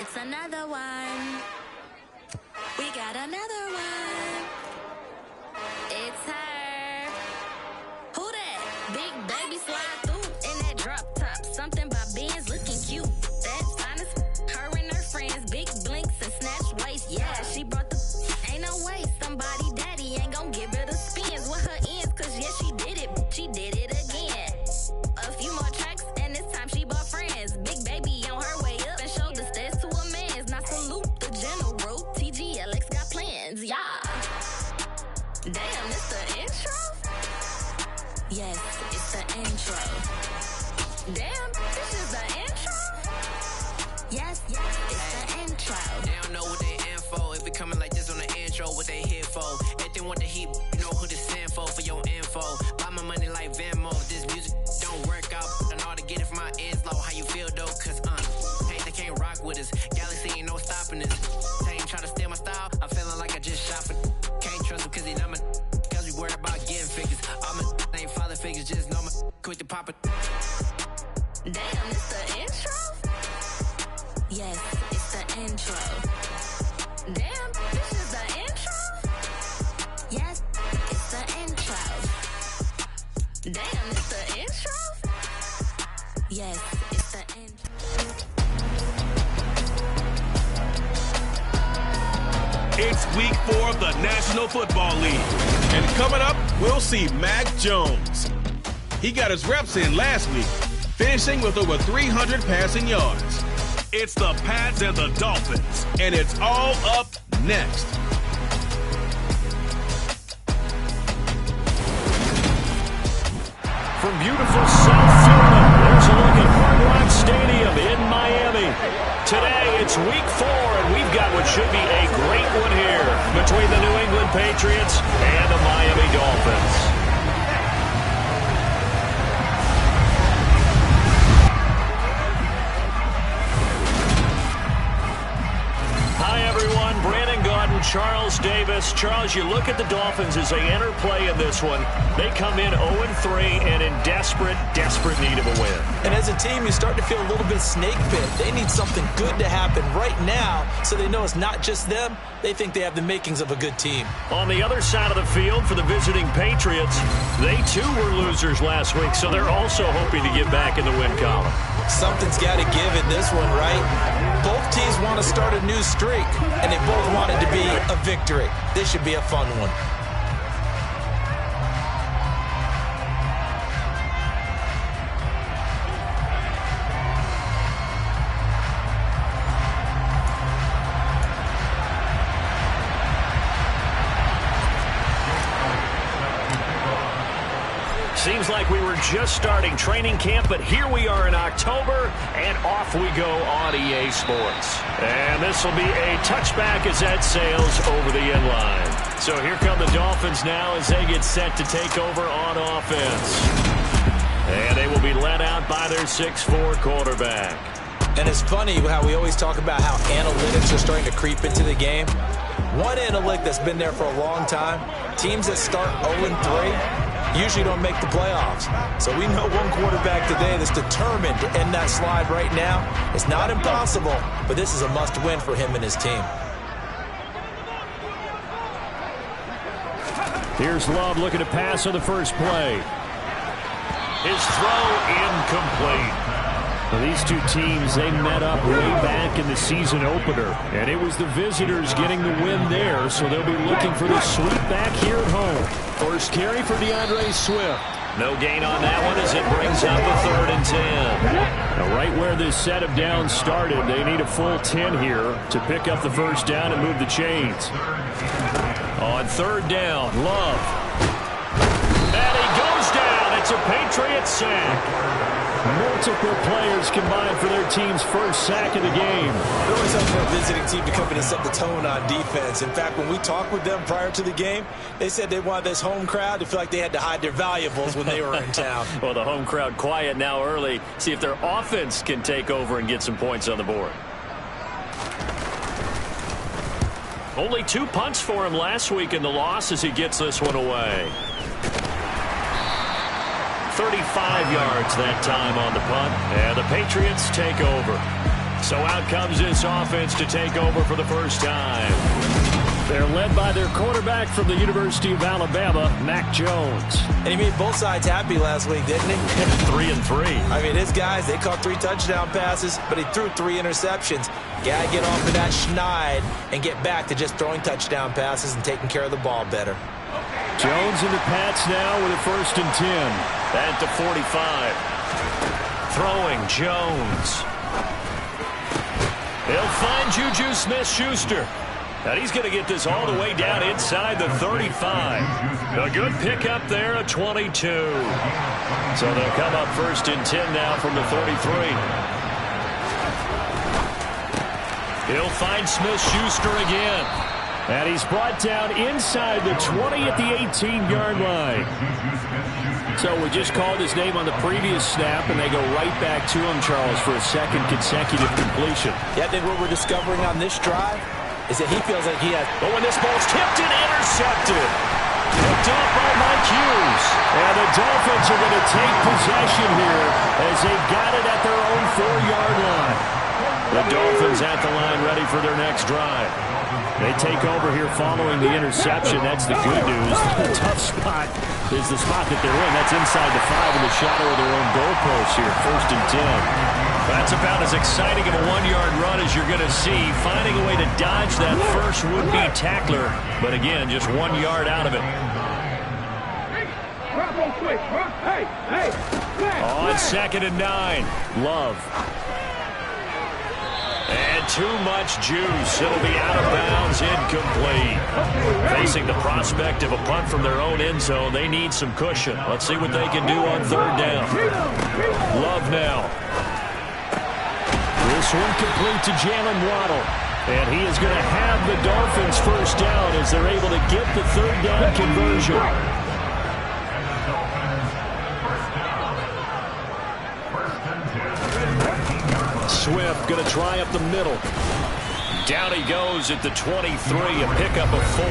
It's another one. We got another one. It's her. Who that? Big baby slide through in that drop top. Something about Benz looking cute. That's honest. Her and her friends, big blinks and snatch waist. Yeah, she brought the. Ain't no way somebody daddy ain't gon' give her the spins with her ends. Cause yeah, she did it. She did it again. A few more tracks and this time she bought friends. Big baby on her way up and showed the stairs to a man's. Now salute the general. TGLX got plans, yeah. Damn, it's the intro? Yes, it's the intro. Damn, this is the intro? Yes, it's the intro. They don't know what they in for. If we coming like this on the intro, what they here for? If they want the heat, you know who to send for your info. Buy my money like Venmo. This music don't work out. I know how to get it from my ends low. How you feel though? Cause hey, they can't rock with us. Galaxy ain't no stopping us. They ain't try to steal my style. I'm feeling like I just shot for. Can't trust him cause he not my. Cause we worried about getting figures. All my ain't father figures. Just know my quick to pop it. Damn, it's the intro? Yes, it's the intro. Damn, this is the intro? Yes, it's the intro. Damn, it's the intro? Yes, it's the intro. It's week 4 of the National Football League. And coming up, we'll see Mac Jones. He got his reps in last week, finishing with over 300 passing yards. It's the Pats and the Dolphins, and it's all up next. From beautiful South Florida, there's a look at Hard Rock Stadium in Miami. Today, it's week 4, and we've got what should be a great one here between the New England Patriots and the Miami Dolphins. Charles Davis. Charles, you look at the Dolphins as they enter play in this one. They come in 0-3 and in desperate need of a win. And as a team, you start to feel a little bit snake bit. They need something good to happen right now so they know it's not just them. They think they have the makings of a good team. On the other side of the field for the visiting Patriots, they too were losers last week, so they're also hoping to get back in the win column. Something's got to give in this one, right? Both teams want to start a new streak, and they both want it to be a victory. This should be a fun one. Seems like we were just starting training camp, but here we are in October, and off we go on EA Sports. And this will be a touchback as that sails over the end line. So here come the Dolphins now as they get set to take over on offense. And they will be led out by their 6'4" quarterback. And it's funny how we always talk about how analytics are starting to creep into the game. One analytic that's been there for a long time, teams that start 0-3, usually don't make the playoffs. So we know one quarterback today that's determined to end that slide right now. It's not impossible, but this is a must-win for him and his team. Here's Love looking to pass on the first play. His throw incomplete. Well, these two teams, they met up way back in the season opener, and it was the visitors getting the win there, so they'll be looking for the sweep back here at home. First carry for DeAndre Swift. No gain on that one as it brings up a 3rd and 10. Now, right where this set of downs started, they need a full 10 here to pick up the first down and move the chains. On 3rd down, Love. And he goes down. It's a Patriot sack. Multiple players combined for their team's first sack of the game. It always helps for a visiting team to come in and set the tone on defense. In fact, when we talked with them prior to the game, they said they wanted this home crowd to feel like they had to hide their valuables when they were in town. Well, the home crowd quiet now early. See if their offense can take over and get some points on the board. Only 2 punts for him last week in the loss as he gets this one away. 35 yards that time on the punt, and the Patriots take over. So out comes this offense to take over for the first time. They're led by their quarterback from the University of Alabama, Mac Jones. And he made both sides happy last week, didn't he? 3-3. I mean, his guys, they caught 3 touchdown passes, but he threw 3 interceptions. Gotta get off of that schneid and get back to just throwing touchdown passes and taking care of the ball better. Jones and the Pats now with a 1st and 10. At the 45. Throwing Jones. He'll find Juju Smith-Schuster. And he's going to get this all the way down inside the 35. A good pickup there at 22. So they'll come up 1st and 10 now from the 33. He'll find Smith-Schuster again. And he's brought down inside the 20 at the 18-yard line. So we just called his name on the previous snap, and they go right back to him, Charles, for a 2nd consecutive completion. Yeah, I think what we're discovering on this drive is that he feels like he has... But when this ball's tipped and intercepted. Picked off by Mike Hughes. And the Dolphins are going to take possession here as they've got it at their own 4-yard line. The Dolphins at the line ready for their next drive. They take over here following the interception. That's the good news. The tough spot is the spot that they're in. That's inside the 5 in the shadow of their own goalpost here. 1st and 10. That's about as exciting of a 1-yard run as you're going to see. Finding a way to dodge that first would-be tackler. But again, just 1 yard out of it. On 2nd and 9. Love. And too much juice. It'll be out of bounds, incomplete. Facing the prospect of a punt from their own end zone, they need some cushion. Let's see what they can do on 3rd down. Love now. This one complete to Jalen Waddle. And he is going to have the Dolphins 1st down as they're able to get the 3rd down conversion. Swift going to try up the middle. Down he goes at the 23, a pickup of 4.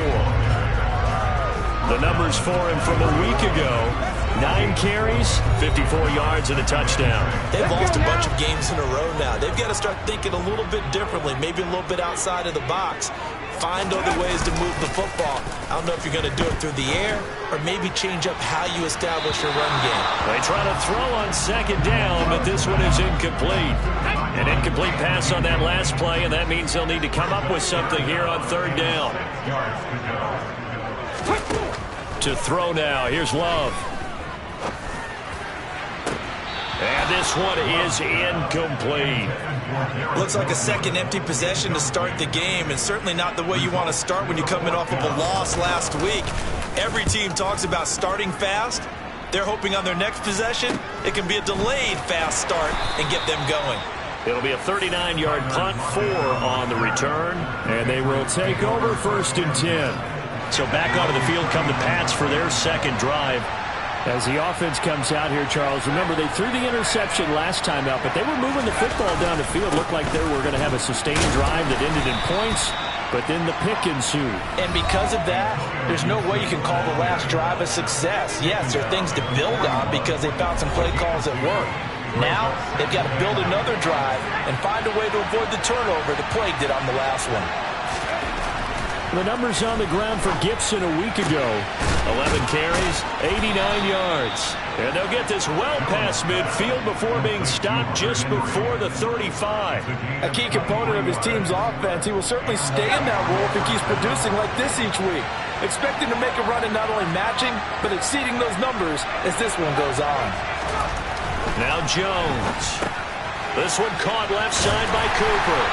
The numbers for him from a week ago. 9 carries, 54 yards, and a touchdown. They've lost a bunch of games in a row now. They've got to start thinking a little bit differently, maybe a little bit outside of the box. Find other ways to move the football. I don't know if you're going to do it through the air or maybe change up how you establish your run game. They try to throw on 2nd down, but this one is incomplete. An incomplete pass on that last play, and that means they'll need to come up with something here on 3rd down. To throw now. Here's Love. And this one is incomplete. Looks like a 2nd empty possession to start the game, and certainly not the way you want to start when you're coming off of a loss last week. Every team talks about starting fast. They're hoping on their next possession, it can be a delayed fast start and get them going. It'll be a 39-yard punt, 4 on the return, and they will take over 1st and 10. So back onto the field come the Pats for their 2nd drive. As the offense comes out here, Charles, remember they threw the interception last time out, but they were moving the football down the field. Looked like they were going to have a sustained drive that ended in points, but then the pick ensued. And because of that, there's no way you can call the last drive a success. Yes, there are things to build on because they found some play calls that work. Now, they've got to build another drive and find a way to avoid the turnover that plagued it on the last one. The numbers on the ground for Gibson a week ago. 11 carries, 89 yards. And they'll get this well past midfield before being stopped just before the 35. A key component of his team's offense. He will certainly stay in that role if he keeps producing like this each week. Expect him to make a run in not only matching, but exceeding those numbers as this one goes on. Now Jones. This one caught left side by Cooper.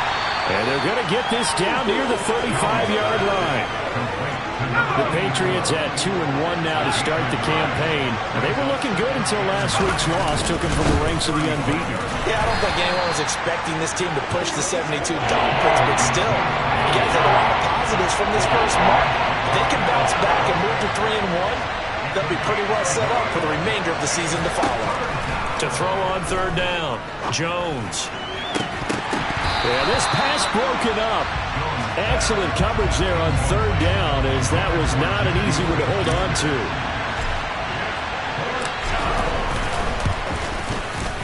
And they're going to get this down near the 35-yard line. The Patriots at 2-1 now to start the campaign. They were looking good until last week's loss took them from the ranks of the unbeaten. Yeah, I don't think anyone was expecting this team to push the 72 Dolphins, but still, you guys have a lot of positives from this first month. If they can bounce back and move to 3-1, they'll be pretty well set up for the remainder of the season to follow. To throw on 3rd down, Jones. Yeah, this pass broken up. Excellent coverage there on 3rd down, as that was not an easy one to hold on to.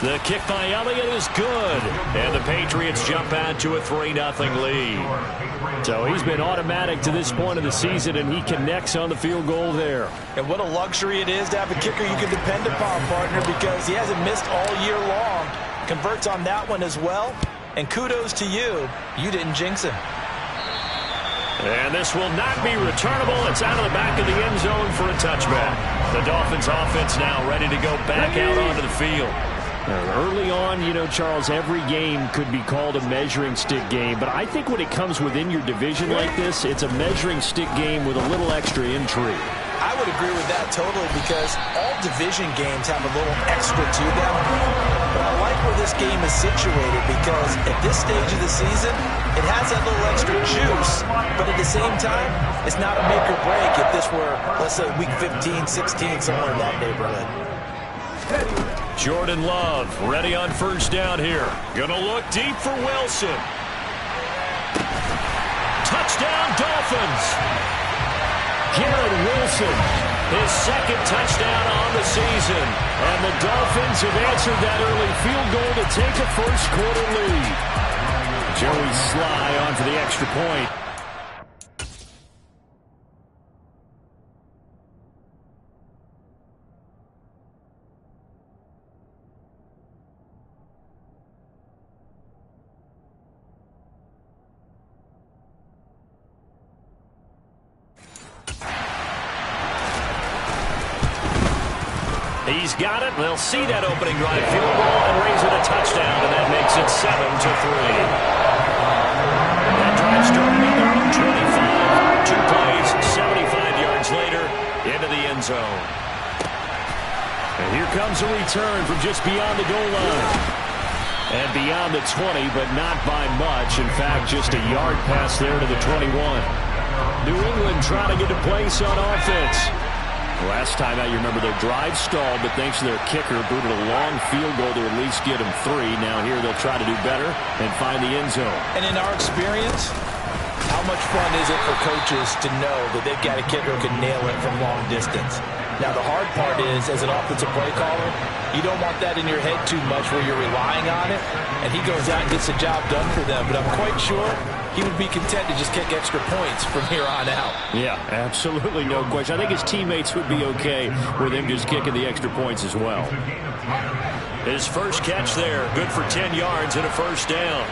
The kick by Elliott is good. And the Patriots jump out to a 3-0 lead. So he's been automatic to this point of the season, and he connects on the field goal there. And what a luxury it is to have a kicker you can depend upon, partner, because he hasn't missed all year long. Converts on that one as well. And kudos to you. You didn't jinx him. And this will not be returnable. It's out of the back of the end zone for a touchback. The Dolphins offense now ready to go back out onto the field. Early on, you know, Charles, every game could be called a measuring stick game. But I think when it comes within your division like this, it's a measuring stick game with a little extra intrigue. I would agree with that totally, because all division games have a little extra to them. But I like where this game is situated, because at this stage of the season, it has that little extra juice, but at the same time, it's not a make or break if this were, let's say, week 15, 16, somewhere in that neighborhood. Jordan Love ready on first down here. Gonna look deep for Wilson. Touchdown, Dolphins. Garrett Wilson, his second touchdown on the season. And the Dolphins have answered that early field goal to take a first-quarter lead. Joey Sly on for the extra point. He's got it. They'll see that opening drive field goal and raise it a touchdown, and that makes it 7-3. That drive started on their own 25. 2 plays, 75 yards later, into the end zone. And here comes a return from just beyond the goal line. And beyond the 20, but not by much. In fact, just a yard pass there to the 21. New England trying to get a place on offense. Last time out, you remember their drive stalled, but thanks to their kicker, booted a long field goal to at least get them 3. Now here they'll try to do better and find the end zone. And in our experience, how much fun is it for coaches to know that they've got a kicker who can nail it from long distance? Now, the hard part is, as an offensive play caller, you don't want that in your head too much where you're relying on it, and he goes out and gets the job done for them. But I'm quite sure he would be content to just kick extra points from here on out. Yeah, absolutely no question. I think his teammates would be okay with him just kicking the extra points as well. His first catch there, good for 10 yards and a first down.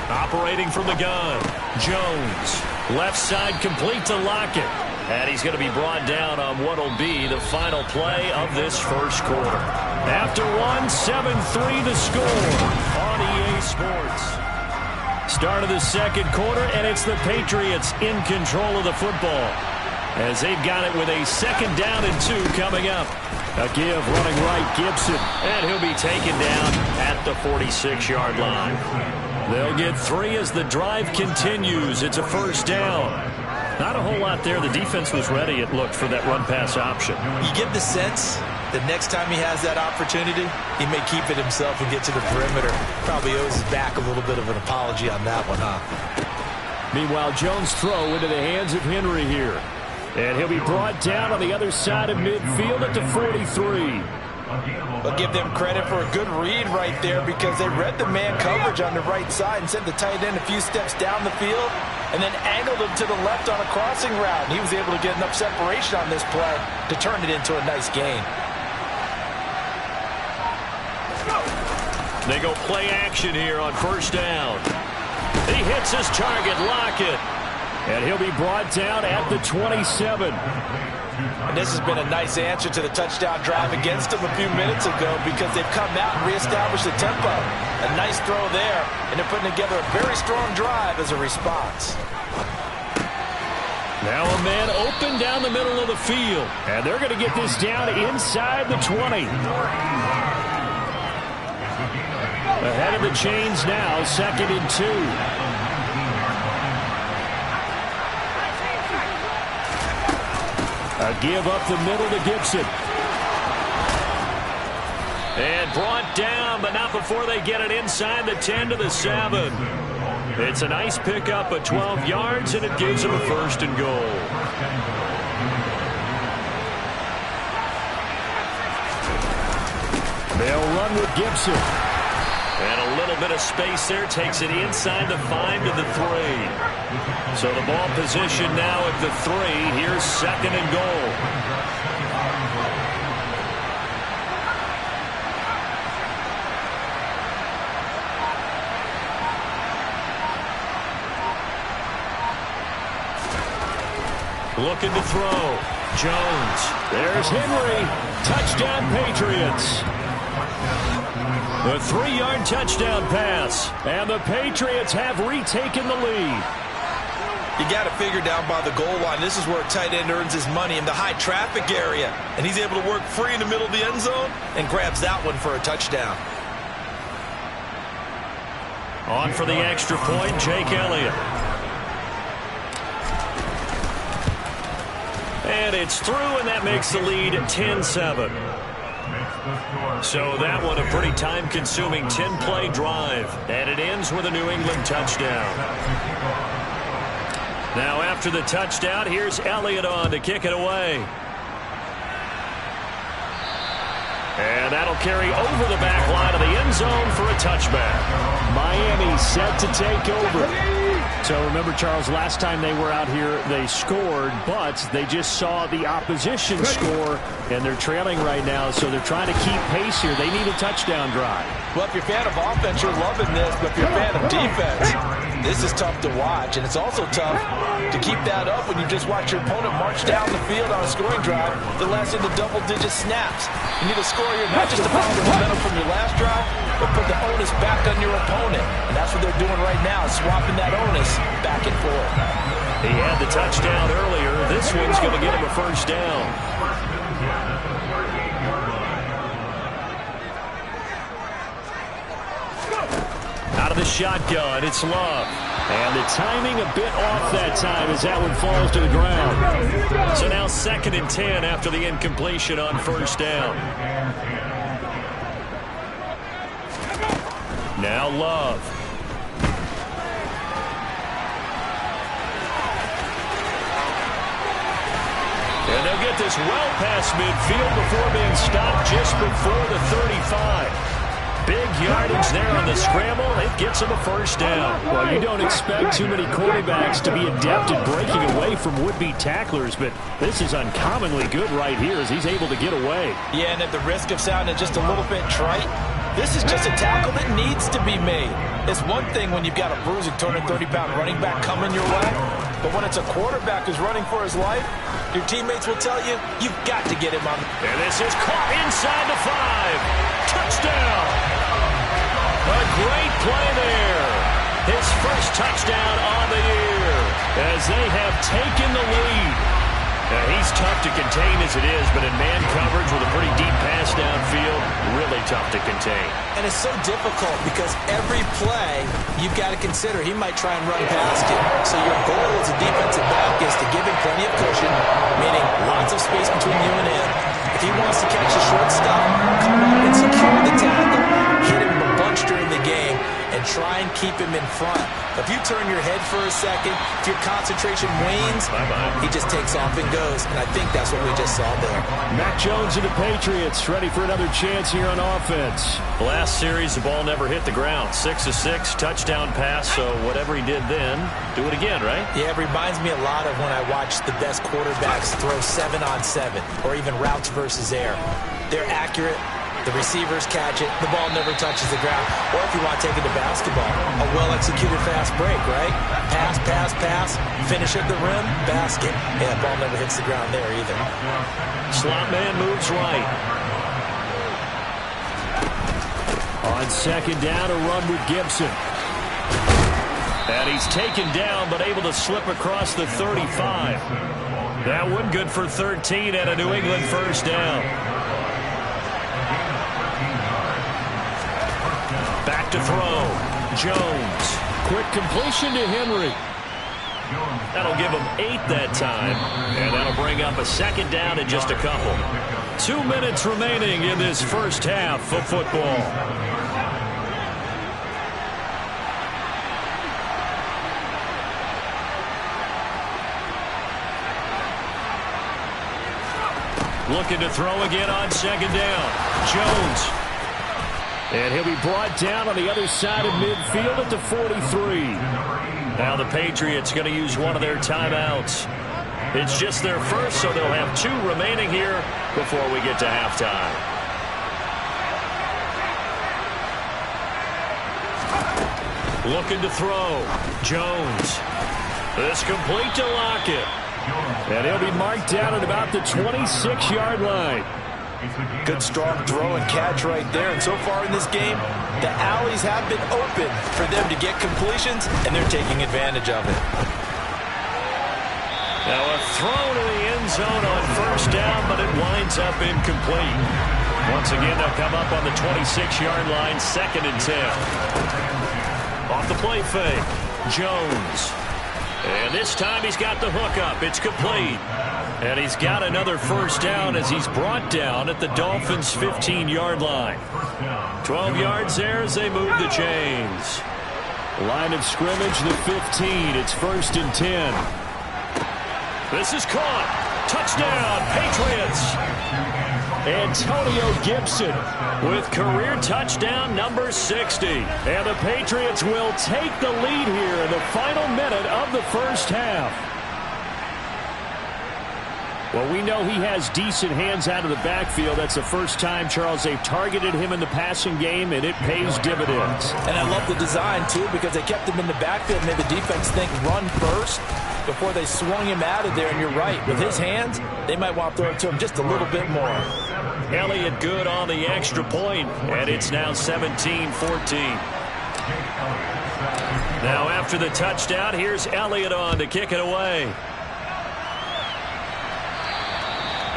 Operating from the gun, Jones. Left side complete to Lockett. And he's going to be brought down on what will be the final play of this first quarter. After 7-3 the score on EA Sports. Start of the second quarter, and it's the Patriots in control of the football, as they've got it with a 2nd down and 2 coming up. A give running right, Gibson, and he'll be taken down at the 46-yard line. They'll get 3 as the drive continues. It's a first down. Not a whole lot there. The defense was ready, it looked, for that run-pass option. You get the sense that next time he has that opportunity, he may keep it himself and get to the perimeter. Probably owes his back a little bit of an apology on that one, huh? Meanwhile, Jones' throw into the hands of Henry here. And he'll be brought down on the other side of midfield at the 43. But give them credit for a good read right there, because they read the man coverage on the right side and sent the tight end a few steps down the field and then angled him to the left on a crossing route. And he was able to get enough separation on this play to turn it into a nice gain. They go play action here on first down. He hits his target, Lockett. And he'll be brought down at the 27. And this has been a nice answer to the touchdown drive against them a few minutes ago, because they've come out and reestablished the tempo. A nice throw there, and they're putting together a very strong drive as a response. Now a man open down the middle of the field, and they're going to get this down inside the 20. Ahead of the chains now, 2nd and 2. A give up the middle to Gibson. And brought down, but not before they get it inside the 10 to the 7. It's a nice pickup of 12 yards, and it gives them a 1st and goal. They'll run with Gibson. And a little bit of space there. Takes it inside the 5 to the 3. So the ball position now at the 3. Here's 2nd and goal. Looking to throw. Jones. There's Henry. Touchdown, Patriots. The 3-yard touchdown pass. And the Patriots have retaken the lead. You got to figure down by the goal line. This is where a tight end earns his money in the high traffic area. And he's able to work free in the middle of the end zone and grabs that one for a touchdown. On for the extra point, Jake Elliott. And it's through, and that makes the lead 10-7. So that one a pretty time-consuming 10-play drive. And it ends with a New England touchdown. Now after the touchdown, here's Elliott on to kick it away. And that'll carry over the back line of the end zone for a touchback. Miami set to take over. So remember, Charles, last time they were out here, they scored, but they just saw the opposition score, and they're trailing right now, so they're trying to keep pace here. They need a touchdown drive. Well, if you're a fan of offense, you're loving this, but if you're a fan of defense, this is tough to watch, and it's also tough to keep that up when you just watch your opponent march down the field on a scoring drive that lasts into double-digit snaps. You need to score here, not just to follow the momentum from your last drive, but put the onus back on your opponent, and that's what they're doing right now, swapping that onus back and forth. He had the touchdown earlier. This one's going to get him a first down. Out of the shotgun, it's Love. And the timing a bit off that time as that one falls to the ground. So now 2nd and 10 after the incompletion on first down. Now Love. And they'll get this well past midfield before being stopped just before the 35. Big yardage there on the scramble. It gets him a first down. Well, you don't expect too many quarterbacks to be adept at breaking away from would-be tacklers, but this is uncommonly good right here as he's able to get away. Yeah, and at the risk of sounding just a little bit trite, this is just a tackle that needs to be made. It's one thing when you've got a bruising 230-pound running back coming your way, but when it's a quarterback who's running for his life, your teammates will tell you, you've got to get him on. And this is caught inside the 5. Touchdown! A great play there. His first touchdown on the year as they have taken the lead. Now, he's tough to contain as it is, but in man coverage with a pretty deep pass downfield, really tough to contain. And it's so difficult because every play you've got to consider he might try and run past you. So your goal as a defensive back is to give him plenty of cushion, meaning lots of space between you and him. If he wants to catch a short stop, come up and secure the tackle, hit him a bunch during the game, and try and keep him in front. If you turn your head for a second, if your concentration wanes, he just takes off and goes. And I think that's what we just saw there. Mac Jones and the Patriots ready for another chance here on offense. The last series, the ball never hit the ground. 6 of 6, touchdown pass. So whatever he did then, do it again, right? Yeah, it reminds me a lot of when I watched the best quarterbacks throw 7-on-7 or even routes versus air. They're accurate. The receivers catch it. The ball never touches the ground. Or if you want to take it to basketball, a well-executed fast break, right? Pass, pass, pass. Finish at the rim, basket. Yeah, the ball never hits the ground there either. Slot man moves right. On second down, a run with Gibson. And he's taken down, but able to slip across the 35. That one good for 13 and a New England first down. Back to throw. Jones. Quick completion to Henry. That'll give him 8 that time. And that'll bring up a second down in just a couple. 2 minutes remaining in this first half of football. Looking to throw again on second down. Jones. And he'll be brought down on the other side of midfield at the 43. Now the Patriots going to use one of their timeouts. It's just their first, so they'll have 2 remaining here before we get to halftime. Looking to throw. Jones. This complete to Lockett. And he'll be marked down at about the 26-yard line. Good strong throw and catch right there. And so far in this game, the alleys have been open for them to get completions, and they're taking advantage of it. Now a throw to the end zone on first down, but it winds up incomplete. Once again, they'll come up on the 26-yard line, 2nd and 10. Off the play fake, Jones. And this time he's got the hook up. It's complete. And he's got another first down as he's brought down at the Dolphins' 15-yard line. 12 yards there as they move the chains. Line of scrimmage, the 15. It's 1st and 10. This is caught. Touchdown, Patriots. Antonio Gibson with career touchdown number 60. And the Patriots will take the lead here in the final minute of the first half. Well, we know he has decent hands out of the backfield. That's the first time, Charles, they've targeted him in the passing game, and it pays dividends. And I love the design, too, because they kept him in the backfield and made the defense think run first before they swung him out of there. And you're right, with his hands, they might want to throw it to him just a little bit more. Elliott good on the extra point, and it's now 17-14. Now after the touchdown, here's Elliott on to kick it away.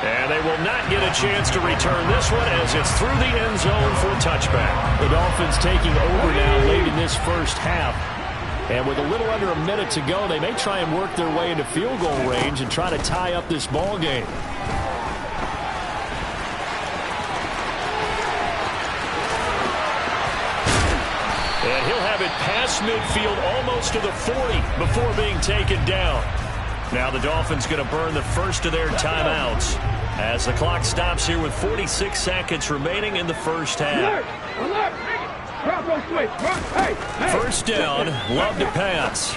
And they will not get a chance to return this one as it's through the end zone for a touchback. The Dolphins taking over now late in this first half. And with a little under a minute to go, they may try and work their way into field goal range and try to tie up this ball game. And he'll have it past midfield almost to the 40 before being taken down. Now the Dolphins going to burn the first of their timeouts as the clock stops here with 46 seconds remaining in the first half. First down, Love to pass.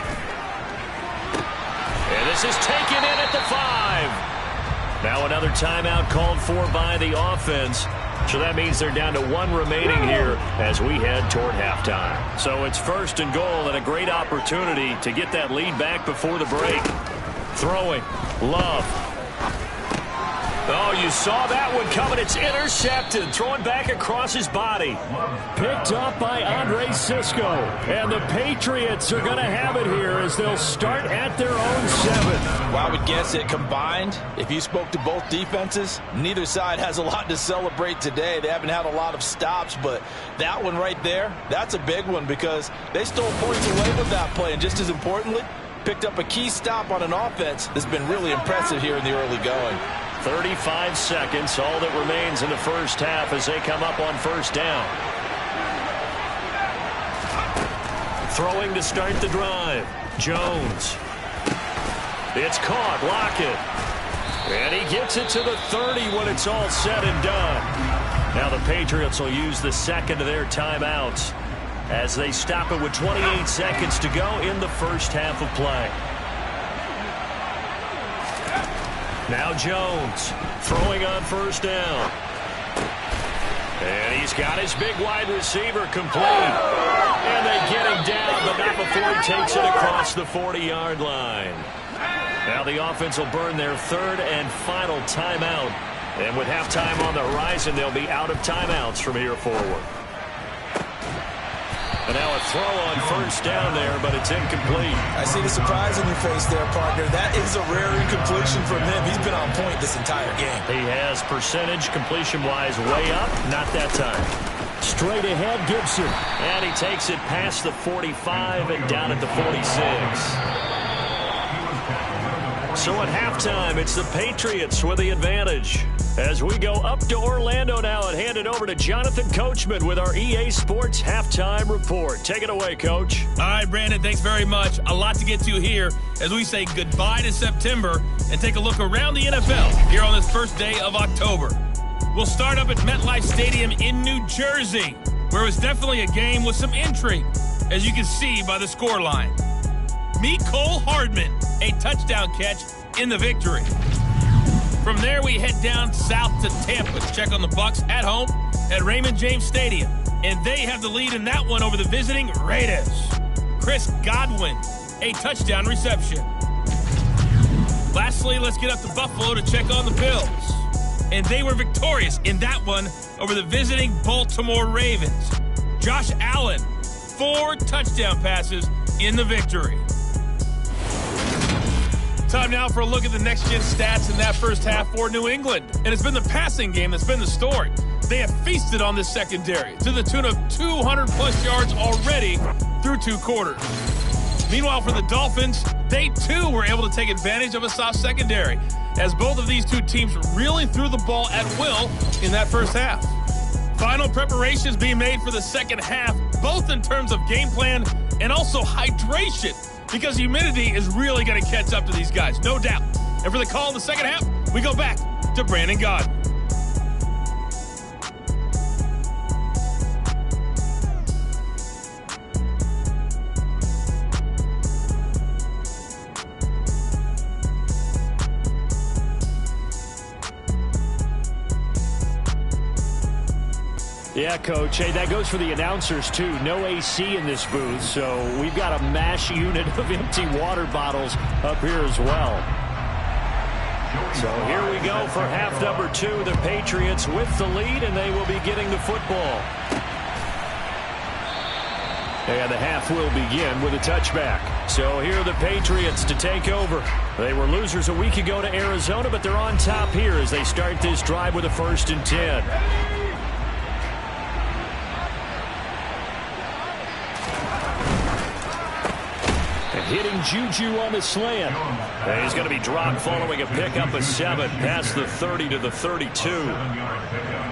And this is taken in at the 5. Now another timeout called for by the offense. So that means they're down to 1 remaining here as we head toward halftime. So it's 1st and goal and a great opportunity to get that lead back before the break. Throwing, Love. Oh, you saw that one coming. It's intercepted. Throwing back across his body. Picked up by Andre Sisco. And the Patriots are going to have it here as they'll start at their own 7. Well, I would guess it combined, if you spoke to both defenses, neither side has a lot to celebrate today. They haven't had a lot of stops, but that one right there, that's a big one because they stole points away with that play. And just as importantly, picked up a key stop on an offense that's been really impressive here in the early going. 35 seconds, all that remains in the first half as they come up on first down. Throwing to start the drive. Jones. It's caught. Lockett. And he gets it to the 30 when it's all said and done. Now the Patriots will use the second of their timeouts as they stop it with 28 seconds to go in the first half of play. Now Jones throwing on first down. And he's got his big wide receiver complete. And they get him down, but not before he takes it across the 40-yard line. Now the offense will burn their 3rd and final timeout. And with halftime on the horizon, they'll be out of timeouts from here forward. And now a throw on first down there, but it's incomplete. I see the surprise on your face there, partner. That is a rare incompletion from him. He's been on point this entire game. He has percentage completion-wise way up, not that time. Straight ahead, Gibson. And he takes it past the 45 and down at the 46. So at halftime, it's the Patriots with the advantage. As we go up to Orlando now and hand it over to Jonathan Coachman with our EA Sports Halftime Report. Take it away, Coach. All right, Brandon, thanks very much. A lot to get to here as we say goodbye to September and take a look around the NFL here on this first day of October. We'll start up at MetLife Stadium in New Jersey. where it was definitely a game with some intrigue, as you can see by the scoreline. Mecole Hardman, a touchdown catch in the victory. From there, we head down south to Tampa to check on the Bucs at home at Raymond James Stadium. And they have the lead in that one over the visiting Raiders. Chris Godwin, a touchdown reception. Lastly, let's get up to Buffalo to check on the Bills. And they were victorious in that one over the visiting Baltimore Ravens. Josh Allen, 4 touchdown passes in the victory. Time now for a look at the next-gen stats in that first half for New England. And it's been the passing game that's been the story. They have feasted on this secondary to the tune of 200-plus yards already through 2 quarters. Meanwhile, for the Dolphins, they too were able to take advantage of a soft secondary, as both of these two teams really threw the ball at will in that first half. Final preparations being made for the second half, both in terms of game plan and also hydration, because humidity is really going to catch up to these guys, no doubt. And for the call in the second half, we go back to Brandon Gaudin. Yeah, Coach. Hey, that goes for the announcers, too. No AC in this booth, so we've got a mash unit of empty water bottles up here as well. So here we go for half number 2. The Patriots with the lead, and they will be getting the football. And the half will begin with a touchback. So here are the Patriots to take over. They were losers a week ago to Arizona, but they're on top here as they start this drive with a 1st and 10. Hitting Juju on the slant. And he's going to be dropped following a pickup of 7 past the 30 to the 32.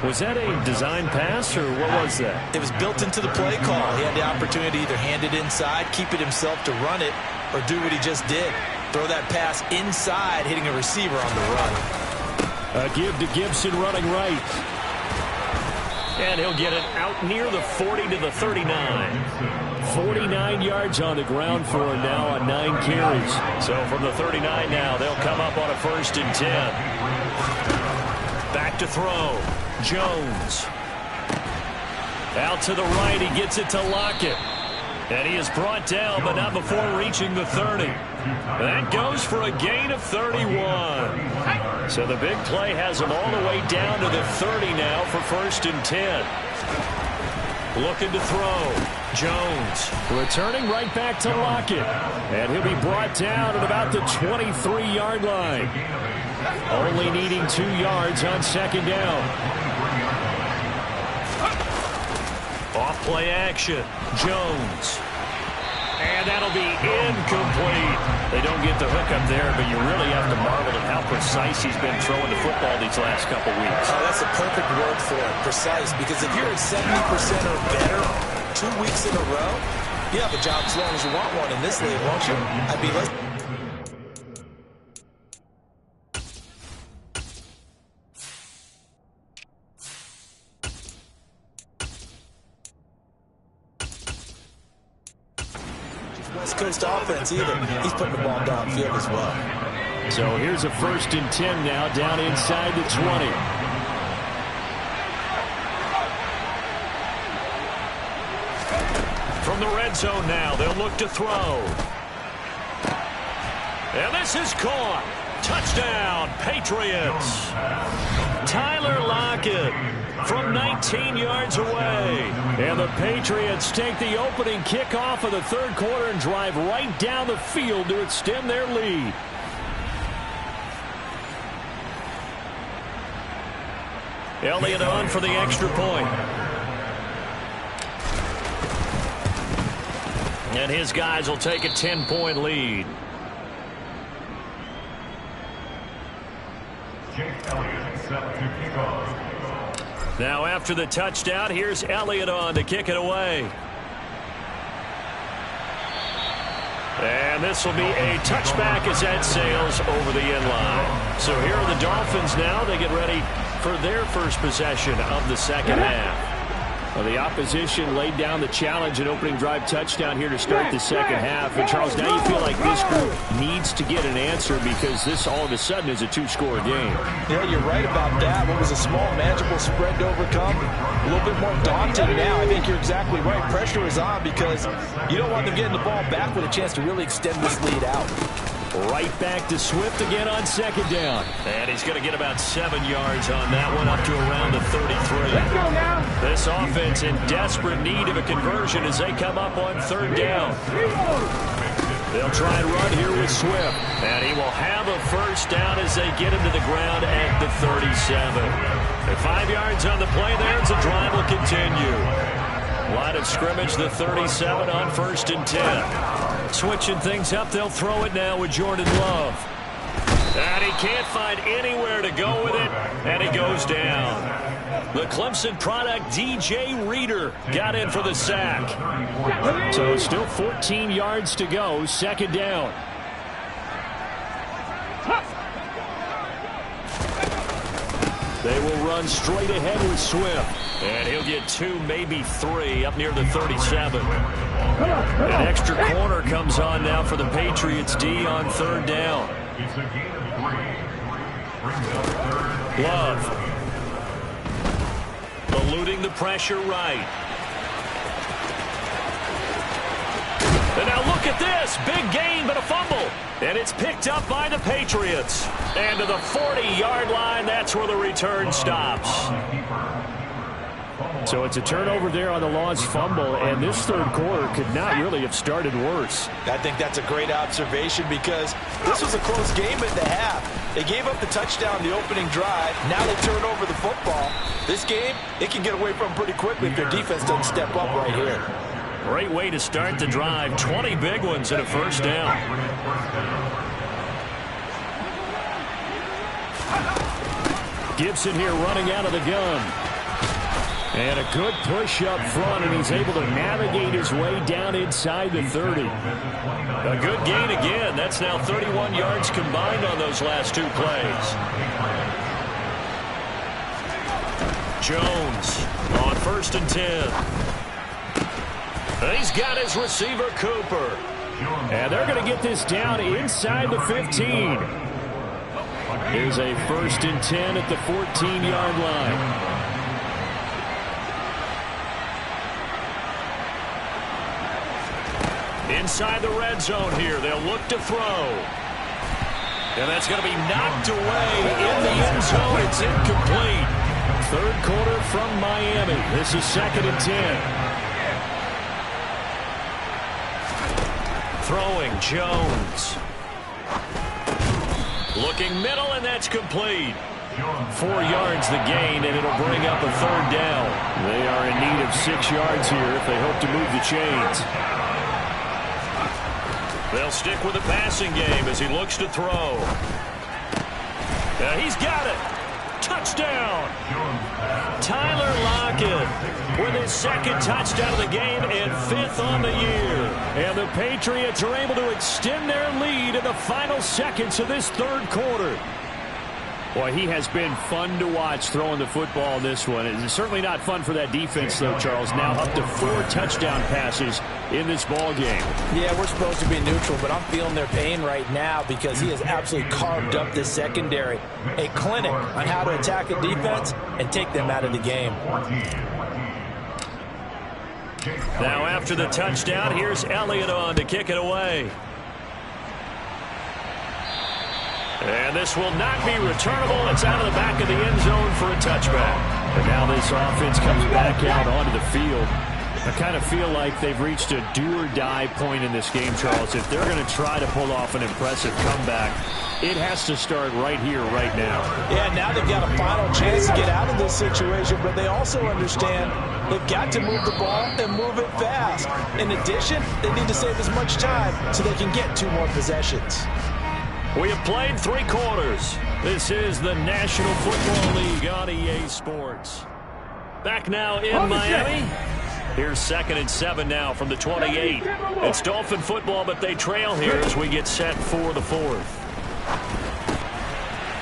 Was that a design pass, or what was that? It was built into the play call. He had the opportunity to either hand it inside, keep it himself to run it, or do what he just did. Throw that pass inside, hitting a receiver on the run. A give to Gibson running right. And he'll get it out near the 40 to the 39. 49 yards on the ground for him now on 9 carries. So from the 39 now, they'll come up on a 1st and 10. Back to throw. Jones. Out to the right. He gets it to Lockett. And he is brought down, but not before reaching the 30. That goes for a gain of 31. So the big play has him all the way down to the 30 now for 1st and 10. Looking to throw. Jones returning right back to Lockett. And he'll be brought down at about the 23-yard line. Only needing 2 yards on 2nd down. Off play action. Jones. And that'll be incomplete. They don't get the hook up there, but you really have to marvel at how precise he's been throwing the football these last couple weeks. Oh, that's a perfect word for it, precise, because if you're at 70% or better 2 weeks in a row, you have a job as long as you want one in this league, won't you? I'd be less. West Coast offense either. He's putting the ball downfield as well. So here's a 1st and 10 now down inside the 20. From the red zone now, they'll look to throw. And this is caught. Touchdown, Patriots. Tyler Lockett from 19 yards away. And the Patriots take the opening kickoff of the 3rd quarter and drive right down the field to extend their lead. Elliott on for the extra point. And his guys will take a 10-point lead. Now after the touchdown, here's Elliott on to kick it away. And this will be a touchback as that sails over the end line. So here are the Dolphins now. They get ready for their first possession of the second half. Well, the opposition laid down the challenge, an opening drive touchdown here to start the second half. And, Charles, now you feel like this group needs to get an answer because this all of a sudden is a two-score game. Yeah, you're right about that. What was a small, manageable spread to overcome, a little bit more daunting now. I think you're exactly right. Pressure is on because you don't want them getting the ball back with a chance to really extend this lead out. Right back to Swift again on second down. And he's going to get about 7 yards on that one, up to around the 33. This offense in desperate need of a conversion as they come up on third down. They'll try and run here with Swift. And he will have a first down as they get him to the ground at the 37. At 5 yards on the play there, as the drive will continue. Line of scrimmage, the 37 on 1st and 10. Switching things up, they'll throw it now with Jordan Love. And he can't find anywhere to go with it, and he goes down. The Clemson product, DJ Reader, got in for the sack. So still 14 yards to go, second down. They will run straight ahead with Swift. And he'll get 2, maybe 3, up near the 37. An extra corner comes on now for the Patriots D on third down. Love. Eluding the pressure right. And now look at this. Big gain, but a fumble. And it's picked up by the Patriots. And to the 40-yard line, that's where the return stops. So it's a turnover there on the lost fumble, and this third quarter could not really have started worse. I think that's a great observation because this was a close game at the half. They gave up the touchdown the opening drive. Now they turn over the football. This game, it can get away from pretty quickly if their defense doesn't step up right here. Great way to start the drive. 20 big ones and a first down. Gibson here running out of the gun. And a good push up front, and he's able to navigate his way down inside the 30. A good gain again. That's now 31 yards combined on those last 2 plays. Jones on 1st and 10. And he's got his receiver, Cooper. And they're going to get this down inside the 15. Here's a 1st and 10 at the 14-yard line. Inside the red zone here. They'll look to throw. And that's going to be knocked away in the end zone. It's incomplete. Third quarter from Miami. This is 2nd and 10. Throwing Jones. Looking middle, and that's complete. 4 yards the gain, and it'll bring up a third down. They are in need of 6 yards here if they hope to move the chains. They'll stick with the passing game as he looks to throw. He's got it. Touchdown. Tyler Lockett with his 2nd touchdown of the game and 5th on the year. And the Patriots are able to extend their lead in the final seconds of this third quarter. Boy, he has been fun to watch throwing the football in this one. It's certainly not fun for that defense, though, Charles. Now up to 4 touchdown passes in this ball game. Yeah, we're supposed to be neutral, but I'm feeling their pain right now because he has absolutely carved up this secondary. A clinic on how to attack a defense and take them out of the game. Now after the touchdown, here's Elliott on to kick it away. And this will not be returnable. It's out of the back of the end zone for a touchback. And now this offense comes back out onto the field. I kind of feel like they've reached a do-or-die point in this game, Charles. If they're going to try to pull off an impressive comeback, it has to start right here, right now. Yeah, now they've got a final chance to get out of this situation, but they also understand they've got to move the ball and move it fast. In addition, they need to save as much time so they can get 2 more possessions. We have played 3 quarters. This is the National Football League on EA Sports. Back now in Miami. Here's 2nd and 7 now from the 28. It's Dolphin football, but they trail here as we get set for the 4th.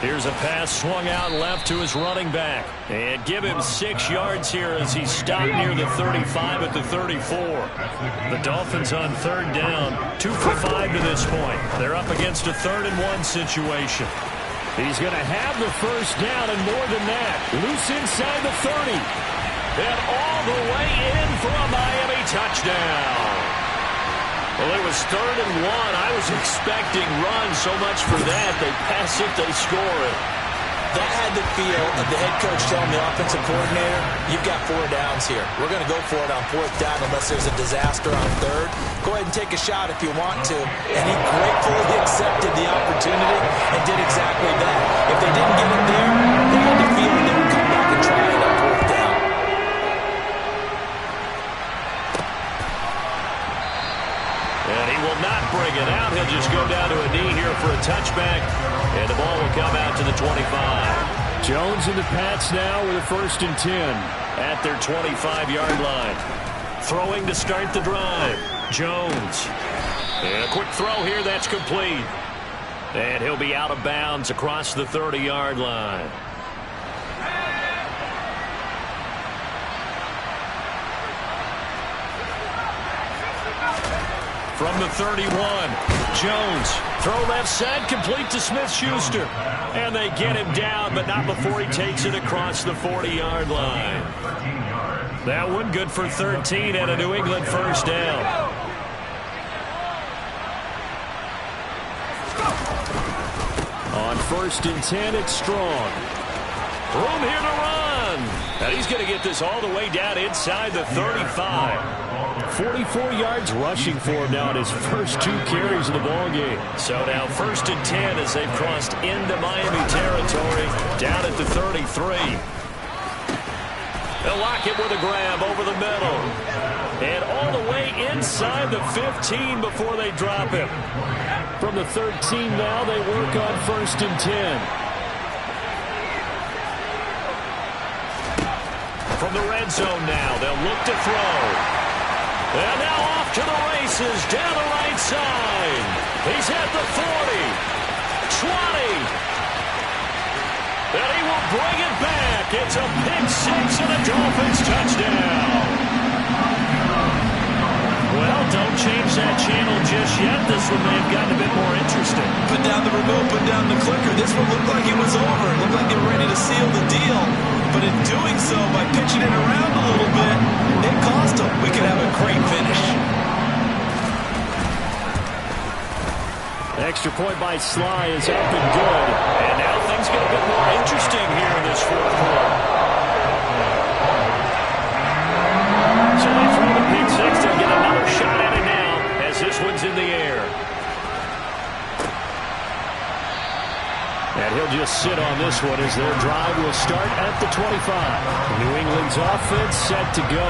Here's a pass swung out left to his running back. And give him 6 yards here as he stopped near the 35 at the 34. The Dolphins on 3rd down, 2 for 5 to this point. They're up against a 3rd and 1 situation. He's going to have the first down and more than that. Loose inside the 30. And all the way in for a Miami touchdown. Well, it was 3rd and 1. I was expecting run so much for that. They pass it, they score it. That had the feel of the head coach telling the offensive coordinator, you've got 4 downs here. We're going to go for it on 4th down unless there's a disaster on 3rd. Go ahead and take a shot if you want to. And he gratefully accepted the opportunity and did exactly that. If they didn't get it there, they had the feeling they would come back and try it on 4th down. And he will not bring it out. He'll just go down to a knee here for a touchback. And the ball will come out to the 25. Jones and the Pats now with a 1st and 10 at their 25-yard line. Throwing to start the drive. Jones. And a quick throw here. That's complete. And he'll be out of bounds across the 30-yard line. From the 31, Jones, throw left side, complete to Smith-Schuster. And they get him down, but not before he takes it across the 40-yard line. That one good for 13 and a New England first down. On 1st and 10, it's Strong. Room here to run. And he's going to get this all the way down inside the 35. 44 yards rushing for him now in his first 2 carries of the ballgame. So now 1st and 10 as they've crossed into Miami territory down at the 33. They'll lock it with a grab over the middle. And all the way inside the 15 before they drop him. From the 13 now they work on 1st and 10. From the red zone now, they'll look to throw. And now off to the races, down the right side. He's at the 40, 20. And he will bring it back. It's a pick 6 and a Dolphins touchdown. Well, don't change that channel just yet. This one may have gotten a bit more interesting. Put down the remote, put down the clicker. This one looked like it was over. It looked like they were ready to seal the deal. But in doing so, by pitching it around a little bit, it cost them. We could have a great finish. Extra point by Sly is up and good. And now things get a bit more interesting here in this 4th quarter. So they throw the pick 6 to get another shot at it now as this one's in the air. And he'll just sit on this one as their drive will start at the 25. New England's offense set to go.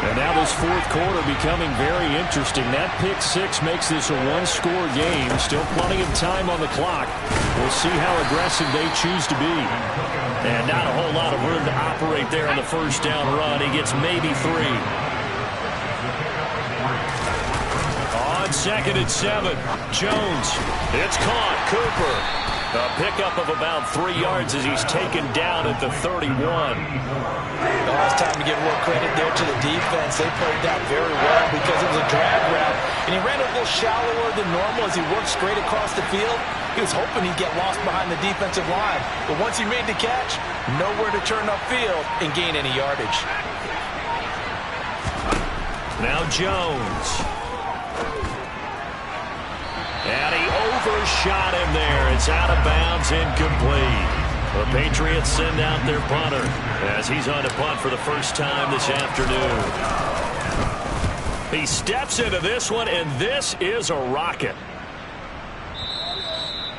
And now this 4th quarter becoming very interesting. That pick 6 makes this a 1-score game. Still plenty of time on the clock. We'll see how aggressive they choose to be. And not a whole lot of room to operate there on the first down run. He gets maybe 3. On 2nd and 7, Jones. It's caught. Cooper. A pickup of about 3 yards as he's taken down at the 31. Well, it's time to give more credit there to the defense. They played that very well because it was a drag route, and he ran a little shallower than normal as he worked straight across the field. He was hoping he'd get lost behind the defensive line. But once he made the catch, nowhere to turn upfield and gain any yardage. Now Jones. And he overshot him there. It's out of bounds, incomplete. The Patriots send out their punter as he's on to punt for the first time this afternoon. He steps into this one, and this is a rocket.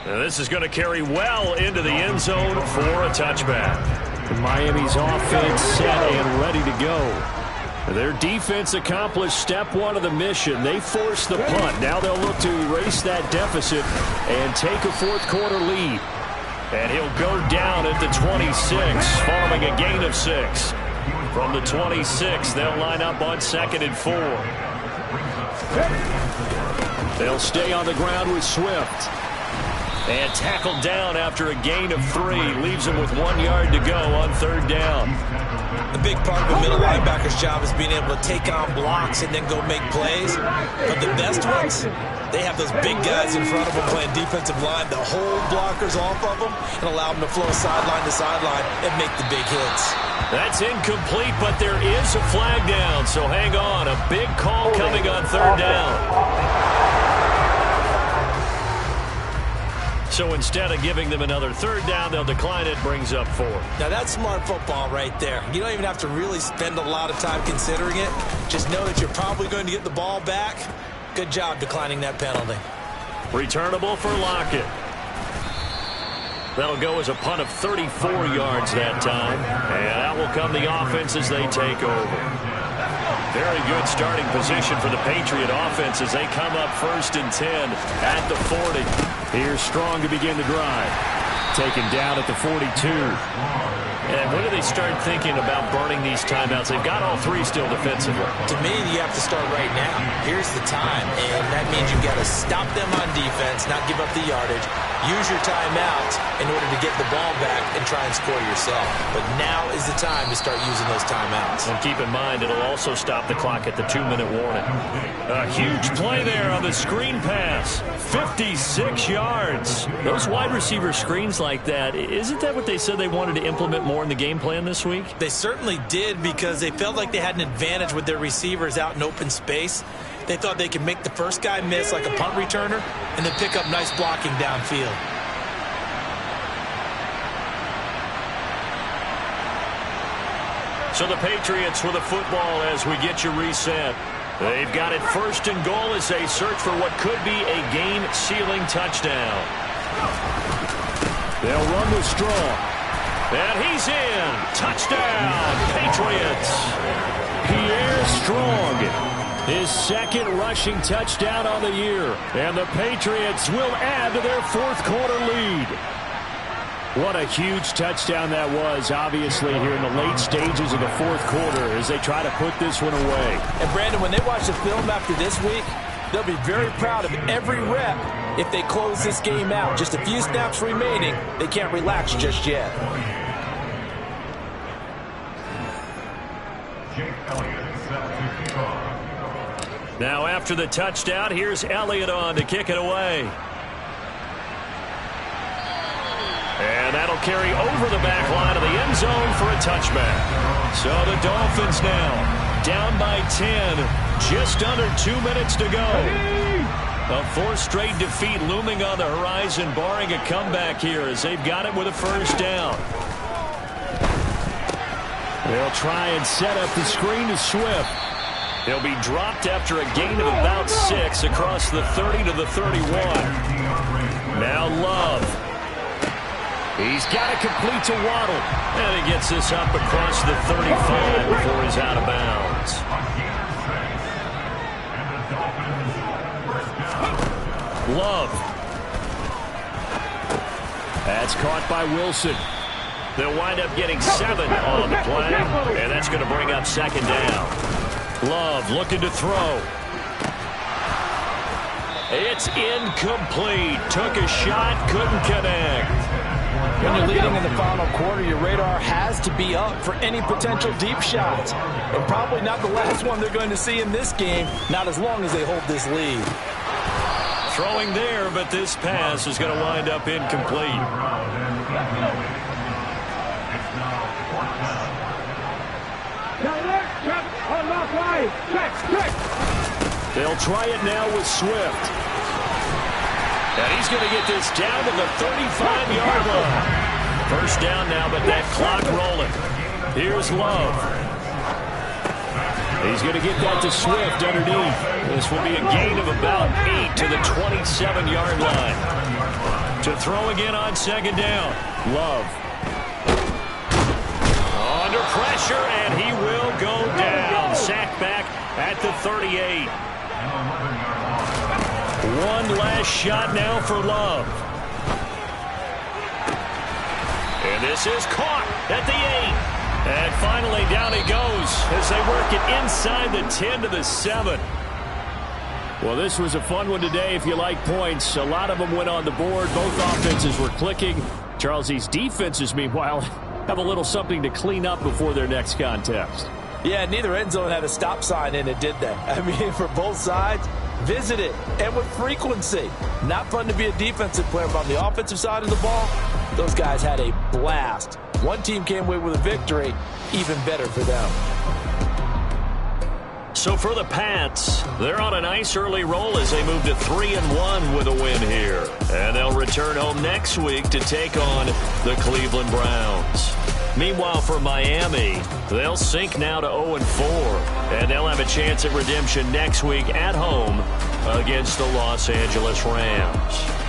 And this is going to carry well into the end zone for a touchback. Miami's offense set and ready to go. Their defense accomplished step 1 of the mission. They forced the punt. Now they'll look to erase that deficit and take a 4th quarter lead. And he'll go down at the 26 following a gain of 6. From the 26, they'll line up on 2nd and 4. They'll stay on the ground with Swift. And tackled down after a gain of 3. Leaves him with 1 yard to go on 3rd down. A big part of a middle linebacker's job is being able to take on blocks and then go make plays. But the best ones, they have those big guys in front of them playing defensive line that hold blockers off of them and allow them to flow sideline to sideline and make the big hits. That's incomplete, but there is a flag down, so hang on. A big call coming on 3rd down. So instead of giving them another 3rd down, they'll decline it, brings up 4. Now that's smart football right there. You don't even have to really spend a lot of time considering it. Just know that you're probably going to get the ball back. Good job declining that penalty. Returnable for Lockett. That'll go as a punt of 34 yards that time. And out will come the offense as they take over. Very good starting position for the Patriot offense as they come up 1st and 10 at the 40. Here's Strong to begin the drive. Taken down at the 42. And when do they start thinking about burning these timeouts? They've got all 3 still defensively. To me, you have to start right now. Here's the time, and that means you've got to stop them on defense, not give up the yardage. Use your timeout in order to get the ball back and try and score yourself. But now is the time to start using those timeouts. And keep in mind, it'll also stop the clock at the 2-minute warning. A huge play there on the screen pass. 56 yards. Those wide receiver screens like that, isn't that what they said they wanted to implement more in the game plan this week? They certainly did because they felt like they had an advantage with their receivers out in open space. They thought they could make the first guy miss like a punt returner and then pick up nice blocking downfield. So the Patriots with the football as we get you reset. They've got it 1st and goal as they search for what could be a game-sealing touchdown. They'll run with Strong. And he's in. Touchdown, Patriots. Pierre Strong. His 2nd rushing touchdown on the year. And the Patriots will add to their 4th quarter lead. What a huge touchdown that was, obviously, here in the late stages of the 4th quarter as they try to put this one away. And, Brandon, when they watch the film after this week, they'll be very proud of every rep if they close this game out. Just a few snaps remaining. They can't relax just yet. Now after the touchdown, here's Elliott on to kick it away. And that'll carry over the back line of the end zone for a touchback. So the Dolphins now down by 10, just under 2 minutes to go. A 4th straight defeat looming on the horizon, barring a comeback here as they've got it with a 1st down. They'll try and set up the screen to Swift. He'll be dropped after a gain of about 6 across the 30 to the 31. Now Love. He's got it complete to Waddle. And he gets this up across the 35 before he's out of bounds. Love. That's caught by Wilson. They'll wind up getting 7 on the play. And that's going to bring up 2nd down. Love looking to throw. It's incomplete. Took a shot, couldn't connect. When you're leading in the final quarter, your radar has to be up for any potential deep shots. And probably not the last one they're going to see in this game, not as long as they hold this lead. Throwing there, but this pass is going to wind up incomplete. They'll try it now with Swift. And he's going to get this down to the 35-yard line. 1st down now, but that clock rolling. Here's Love. He's going to get that to Swift underneath. This will be a gain of about 8 to the 27-yard line. To throw again on 2nd down. Love. Under pressure, and he will go down. Sacked back at the 38. One last shot now for Love. And this is caught at the 8. And finally down he goes as they work it inside the 10 to the 7. Well, this was a fun one today if you like points. A lot of them went on the board. Both offenses were clicking. Charles, these defenses, meanwhile, have a little something to clean up before their next contest. Yeah, neither end zone had a stop sign in it, did they? I mean, for both sides, visit it, and with frequency. Not fun to be a defensive player, but on the offensive side of the ball, those guys had a blast. One team came away with a victory, even better for them. So for the Pats, they're on a nice early roll as they move to 3-1 with a win here. And they'll return home next week to take on the Cleveland Browns. Meanwhile, for Miami, they'll sink now to 0-4. And they'll have a chance at redemption next week at home against the Los Angeles Rams.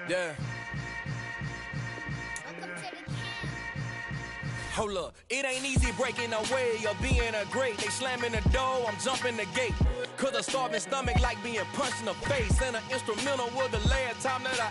Yeah. Hold up, it ain't easy breaking away or being a great. They slamming the door, I'm jumping the gate. Cause a starving stomach like being punched in the face. And an instrumental was the last time that I